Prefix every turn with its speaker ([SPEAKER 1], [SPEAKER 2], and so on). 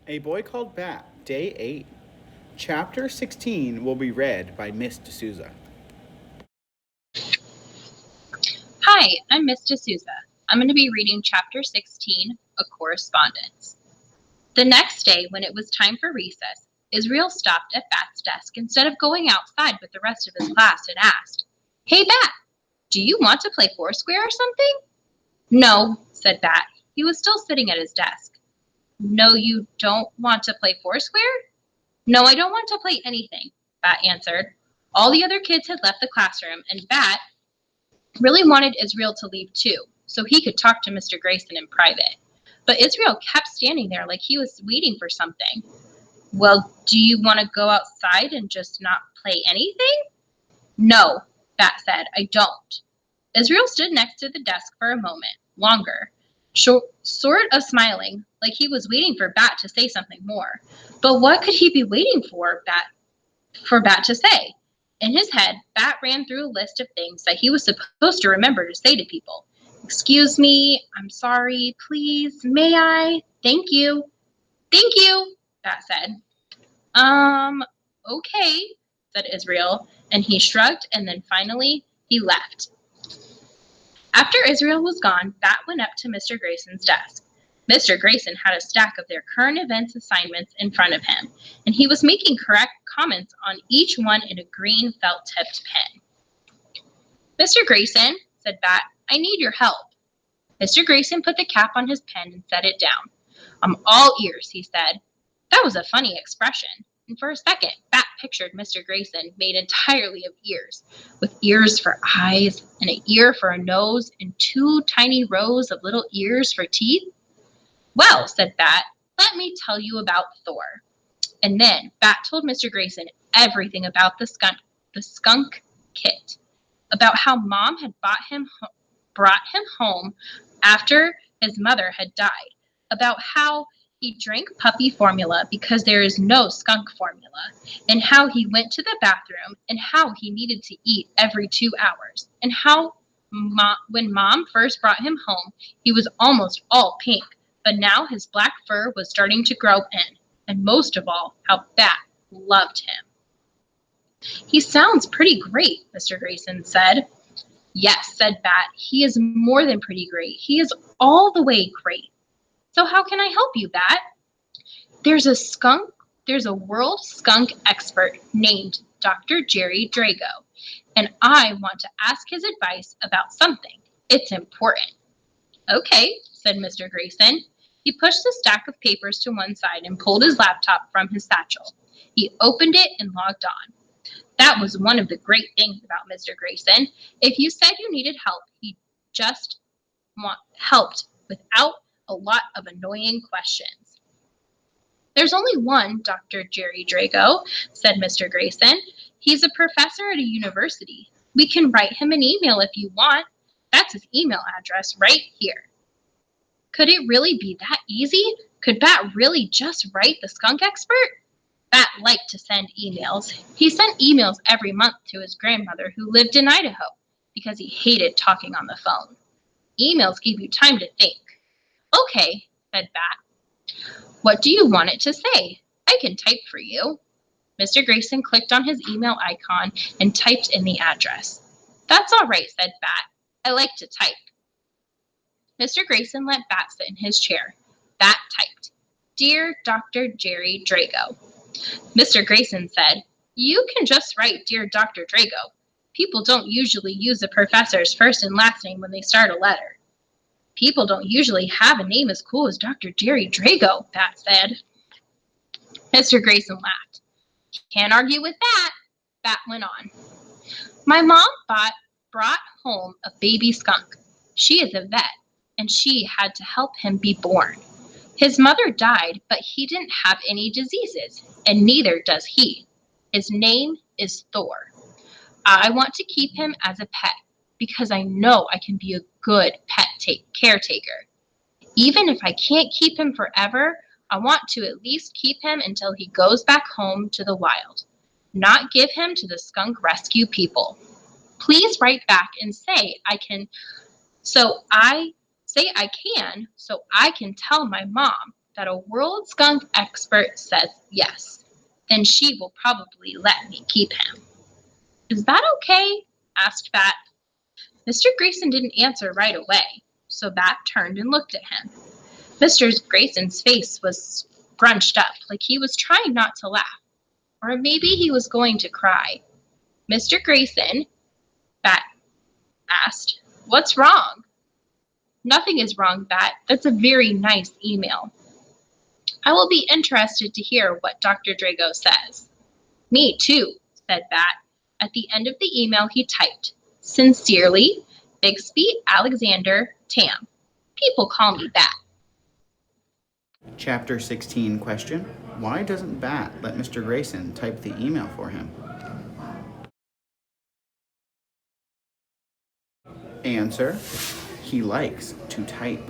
[SPEAKER 1] A Boy Called Bat, Day 8. Chapter 16 will be read by Miss D'Souza.
[SPEAKER 2] Hi, I'm Miss D'Souza. I'm going to be reading Chapter 16, A Correspondence. The next day, when it was time for recess, Israel stopped at Bat's desk instead of going outside with the rest of his class and asked, "Hey, Bat, do you want to play Foursquare or something?" "No," said Bat. He was still sitting at his desk. "No, you don't want to play Foursquare?" "No, I don't want to play anything," Bat answered. All the other kids had left the classroom, and Bat really wanted Israel to leave too, so he could talk to Mr. Grayson in private. But Israel kept standing there like he was waiting for something. "Well, do you want to go outside and just not play anything?" "No," Bat said, "I don't." Israel stood next to the desk for a moment, longer, sort of smiling, like he was waiting for Bat to say something more. But what could he be waiting for Bat to say? In his head, Bat ran through a list of things that he was supposed to remember to say to people. "Excuse me, I'm sorry, please, may I, thank you." "Thank you," Bat said. Okay, said Israel, and he shrugged, and then finally he left. After Israel was gone, Bat went up to Mr. Grayson's desk. Mr. Grayson had a stack of their current events assignments in front of him, and he was making correct comments on each one in a green felt-tipped pen. "Mr. Grayson," said Bat, "I need your help." Mr. Grayson put the cap on his pen and set it down. "I'm all ears," he said. That was a funny expression, and for a second Bat pictured Mr. Grayson made entirely of ears, with ears for eyes, and an ear for a nose, and two tiny rows of little ears for teeth. "Well," said Bat, "let me tell you about Thor." And then Bat told Mr. Grayson everything about the skunk kit, about how Mom had brought him home after his mother had died, about how he drank puppy formula because there is no skunk formula, and how he went to the bathroom, and how he needed to eat every 2 hours, and how when Mom first brought him home, he was almost all pink, but now his black fur was starting to grow in, and most of all, how Bat loved him. "He sounds pretty great," Mr. Grayson said. "Yes," said Bat, "he is more than pretty great. He is all the way great." "So how can I help you, Bat?" There's a world skunk expert named Dr. Jerry Drago, and I want to ask his advice about something. It's important." "Okay," said Mr. Grayson. He pushed the stack of papers to one side and pulled his laptop from his satchel. He opened it and logged on. That was one of the great things about Mr. Grayson. If you said you needed help, he just helped without a lot of annoying questions. "There's only one Dr. Jerry Drago," said Mr. Grayson. "He's a professor at a university. We can write him an email if you want. That's his email address right here." Could it really be that easy? Could Bat really just write the skunk expert? Bat liked to send emails. He sent emails every month to his grandmother who lived in Idaho because he hated talking on the phone. Emails gave you time to think. "Okay," said Bat. "What do you want it to say? I can type for you." Mr. Grayson clicked on his email icon and typed in the address. "That's all right," said Bat. "I like to type." Mr. Grayson let Bat sit in his chair. Bat typed, "Dear Dr. Jerry Drago." Mr. Grayson said, "You can just write Dear Dr. Drago. People don't usually use a professor's first and last name when they start a letter." "People don't usually have a name as cool as Dr. Jerry Drago," Bat said. Mr. Grayson laughed. "Can't argue with that," Bat went on. "My mom brought home a baby skunk. She is a vet, and she had to help him be born. His mother died, but he didn't have any diseases, and neither does he. His name is Thor. I want to keep him as a pet because I know I can be a good pet caretaker. Even if I can't keep him forever, I want to at least keep him until he goes back home to the wild, not give him to the skunk rescue people. Please write back and say I can so I can tell my mom that a world skunk expert says yes, then she will probably let me keep him. Is that okay? Asked Bat. Mr. Grayson didn't answer right away, so Bat turned and looked at him. Mr. Grayson's face was scrunched up like he was trying not to laugh, or maybe he was going to cry. Mr. Grayson, Bat asked, "What's wrong?" "Nothing is wrong, Bat. That's a very nice email." "I will be interested to hear what Dr. Drago says." "Me too," said Bat. At the end of the email he typed, "Sincerely, Bixby Alexander Tam. People call me Bat."
[SPEAKER 1] Chapter 16 question. Why doesn't Bat let Mr. Grayson type the email for him? Answer. He likes to type.